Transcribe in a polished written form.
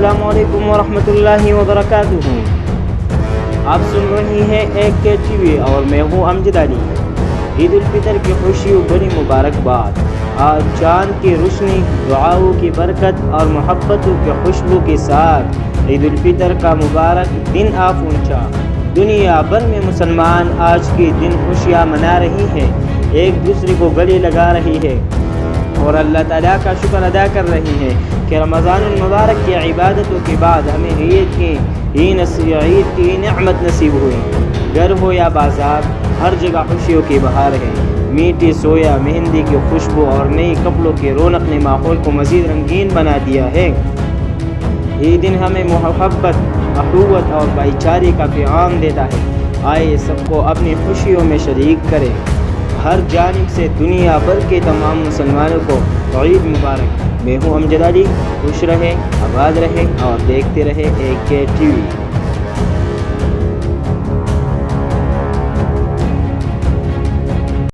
السلام علیکم ورحمۃ اللہ وبرکاتہ۔ آپ سن رہی ہیں ایک کے ٹی وی اور میں ہوں امجد علی۔ عید الفطر کی خوشی و بڑی مبارکباد۔ آج چاند کی روشنی، دعاؤں کی برکت اور محبتوں کی خوشبو کے ساتھ عید الفطر کا مبارک دن آ پہنچا۔ دنیا بھر میں مسلمان آج کے دن خوشیاں منا رہی ہیں، ایک دوسرے کو گلے لگا رہی ہے اور اللہ تعالیٰ کا شکر ادا کر رہی ہیں کہ رمضان المبارک کی عبادتوں کے بعد ہمیں عید کی نعمت نصیب ہوئی۔ گھر ہو یا بازار، ہر جگہ خوشیوں کی بہار ہے۔ میٹھی سویا، مہندی کی خوشبو اور نئی کپڑوں کی رونق نے ماحول کو مزید رنگین بنا دیا ہے۔ یہ دن ہمیں محبت، اخوت اور بھائی چارے کا پیغام دیتا ہے۔ آئے سب کو اپنی خوشیوں میں شریک کریں۔ ہر جانب سے دنیا بھر کے تمام مسلمانوں کو عید مبارک۔ میں ہوں امجد علی۔ خوش رہیں، آباد رہیں اور دیکھتے رہیں ایک کے ٹی وی۔